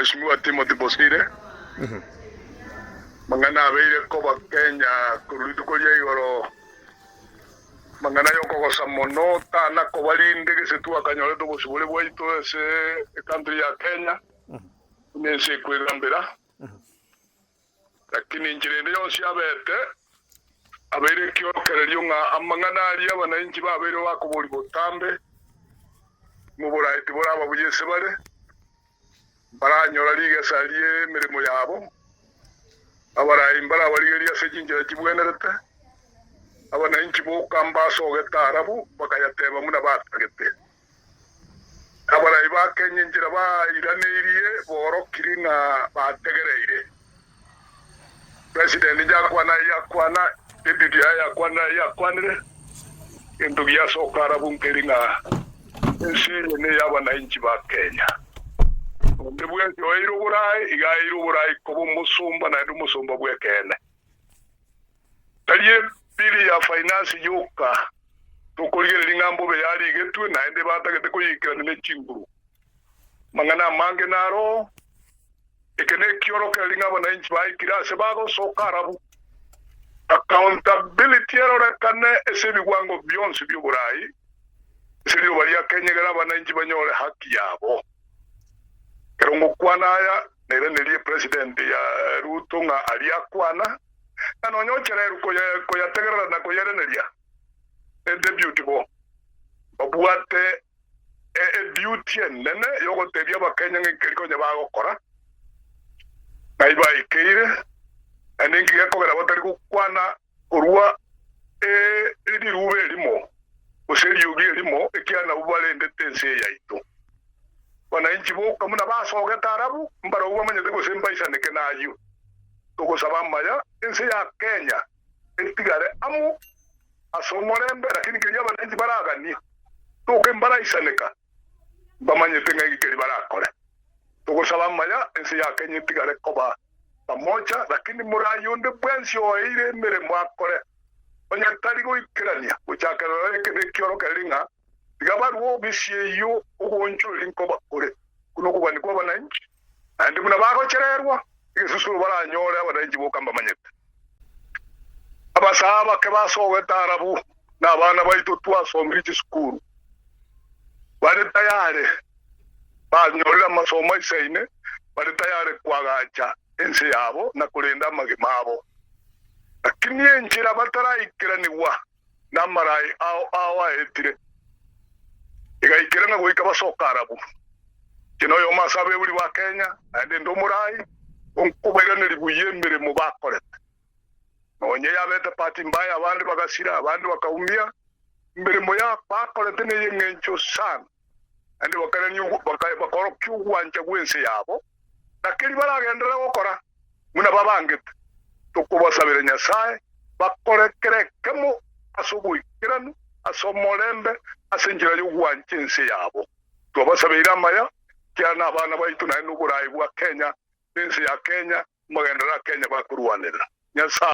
Mheshimiwa Timothy Bosire mangana abeire koba Kenya kurudu kolia igoro mangana yoko gosa mono tana kobalinde que se tu akanyole to bosubule bwaito ese country ya Kenya nese kwirambira lakini njirende yonsi abete abeire kyo kerelyo nga amangana ali abananchi babeire bakoboli botambe mu buraiti boraba buyese bare baranyola liga saliye mirimo yabo abarayi mbara baligeria sejinjira kibwenerete abananchi bo kambaso getarabu bakayateba muna batagete abarayi bakenye njira bairaniriye borokirina bategereire president yakwana deputy yakwanire into ya sokara bunkeringa ensile ne y'abananchi ba Kenya ndebwe yoiro burai igairo burai ko musumba na musumba bwekene taliye bili ya finance yoka tukolire lingambo be yali getu na ende batagete kuyikira ne chinguru mangana mange naro ekene kyoro kelingabo na inchi baikira se bago sokarabu accountability erora kane esebi wango byonse byuburai siriyo bali ya Kenya gara bananchi banyole haki yabo kerongo kwanaya nere neliye president ya Ruto nga aliakwana anonyo chereru ko ya tegerera na ko yereneria deputy bo obuate duty nene yogo tebya bakenya ngekeriko nyabago kora naiba ikeire aningi yakogera batari kukwana urwa iri rube limo oseri yugi limo ekiana ubale ndetense yaito wananchi bo kamuna basoga tarabu mbara uwa manyete ko semba isaneke nayo toko sabamaya ense ya Kenya entigare amu asomorembe lakini kenya bananchi baragani toke mbara isaneka bamanyete ngikeri barakore toko sabamaya ense ya Kenya entigare koba pamoja lakini murayonde bwensi oire mere mwakore onya tarigo ikirania uchakara ekene kyoro kalinga digabaru obisiye yo ugoncho linko bakore kuno kubani kwa bananchi andi muna bako chererwa isusu baranyore abananchi bokamba manyete abasaba ke basowe tarabu na bana baito twasomrije skuru bari tayare banyore amasomo iseine bari tayare kwagacha ense yabo na kulinda magimabo lakini enjira batarayikiraniwa namarai awa etire igaikirana goika basokarabu kino yo masabe buli wa Kenya ande ndomurai onkubera libuyembere mu bakorete nonye yabeta pati mbaya abandi bagasira abandi bakaumia mbere moya bakorete ne yengencho sana ande bakarani bakoro kyugwanje gwense yabo lakini baragendera gukora muna babangete tukubasabira Nyasaye bakore kerekemo asubuyikiranu asomorembe asenjira y'ugwancense yabo tubasabira amaya cyana abana bayitu na n'uburayi bwa Kenya n'insi ya Kenya magendera Kenya bakurwanira Nyasaye